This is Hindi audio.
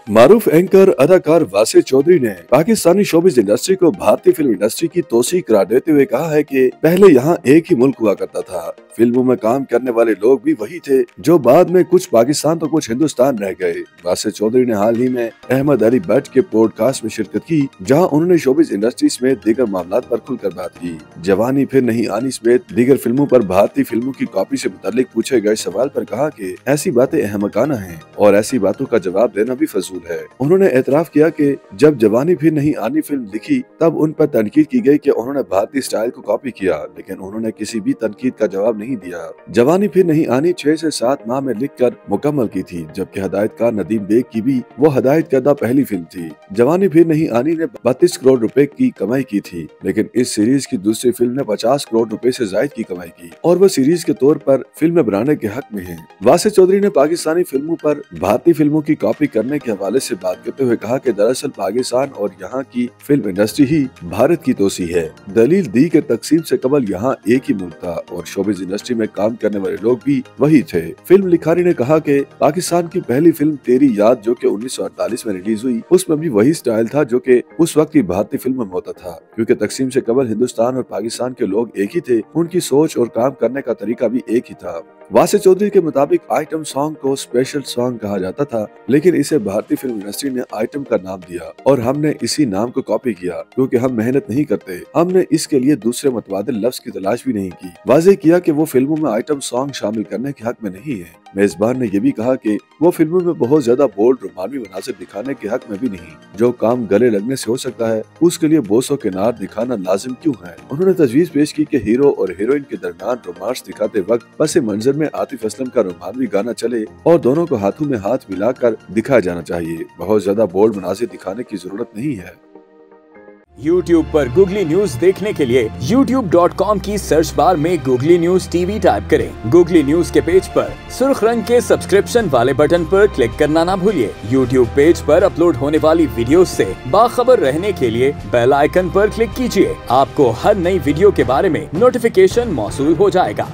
मारूफ एंकर अदाकार वासिर चौधरी ने पाकिस्तानी शोबिज इंडस्ट्री को भारतीय फिल्म इंडस्ट्री की तोसी करार देते हुए कहा है कि पहले यहाँ एक ही मुल्क हुआ करता था। फिल्मों में काम करने वाले लोग भी वही थे जो बाद में कुछ पाकिस्तान तो कुछ हिंदुस्तान रह गए। वासिर चौधरी ने हाल ही में अहमद अली भट्ट के पॉडकास्ट में शिरकत की, जहां उन्होंने शोबिज इंडस्ट्री समेत दीगर मामलात पर खुलकर बात की। जवानी फिर नहीं आनी समेत दीगर फिल्मों पर भारतीय फिल्मों की कॉपी से मुतालिक पूछे गए सवाल पर कहा कि ऐसी बातें अहमकाना हैं और ऐसी बातों का जवाब देना भी फजूल है। उन्होंने एतराफ किया कि जब जवानी फिर नहीं आनी फिल्म लिखी तब उन पर तनकीद की गई कि उन्होंने भारतीय स्टाइल को कॉपी किया, लेकिन उन्होंने किसी भी तनकीद का जवाब नहीं दिया। जवानी फिर नहीं आनी 6 से 7 माह में लिखकर मुकम्मल की थी, जबकि हदायतकार नदीम बेग की भी वो हदायत करदा पहली फिल्म थी। जवानी फिर नहीं आनी ने 32 करोड़ रुपए की कमाई की थी, लेकिन इस सीरीज की दूसरी फिल्म ने 50 करोड़ रुपए से ज्यादा की कमाई की और वो सीरीज के तौर पर फिल्में बनाने के हक में है। वासिर चौधरी ने पाकिस्तानी फिल्मों पर भारतीय फिल्मों की कॉपी करने के हवाले से बात करते हुए कहा कि दरअसल पाकिस्तान और यहाँ की फिल्म इंडस्ट्री ही भारत की तोसी है। दलील दी कि तकसीम से कबल यहाँ एक ही मुल्क था और शोबिज इंडस्ट्री में काम करने वाले लोग भी वही थे। फिल्म लिखारी ने कहा कि पाकिस्तान की पहली फिल्म तेरी याद जो कि 1948 में रिलीज हुई, उसमें भी वही स्टाइल था जो कि उस वक्त की भारतीय फिल्म में होता था, क्योंकि तकसीम से कबल हिंदुस्तान और पाकिस्तान के लोग एक ही थे, उनकी सोच और काम करने का तरीका भी एक ही था। वासिर चौधरी के मुताबिक आइटम सॉन्ग को स्पेशल सॉन्ग कहा जाता था, लेकिन इसे भारतीय फिल्म इंडस्ट्री ने आइटम का नाम दिया और हमने इसी नाम को कॉपी किया, क्योंकि हम मेहनत नहीं करते। हमने इसके लिए दूसरे मुतबादिल लफ्ज की तलाश भी नहीं की। वाज़ेह किया कि वो फिल्मों में आइटम सॉन्ग शामिल करने के हक में नहीं है। मेजबान ने यह भी कहा कि वो फिल्मों में बहुत ज्यादा बोल्ड रोमानवी मनासिब दिखाने के हक में भी नहीं। जो काम गले लगने से हो सकता है उसके लिए बोसो के नार दिखाना लाजिम क्यों है। उन्होंने तजवीज पेश की कि हीरो और हीरोइन के दरमियान रोमांस दिखाते वक्त पस मंजर में आतिफ असलम का रोमानवी गाना चले और दोनों को हाथों में हाथ मिलाकर दिखाया जाना चाहिए। बहुत ज्यादा बोल्ड मनासिब दिखाने की जरूरत नहीं है। YouTube पर गूगली न्यूज देखने के लिए youtube.com की सर्च बार में गूगली न्यूज टीवी टाइप करें। गूगली न्यूज के पेज पर सुर्ख रंग के सब्सक्रिप्शन वाले बटन पर क्लिक करना ना भूलिए। YouTube पेज पर अपलोड होने वाली वीडियोस से बाखबर रहने के लिए बेल आइकन पर क्लिक कीजिए। आपको हर नई वीडियो के बारे में नोटिफिकेशन मौसूल हो जाएगा।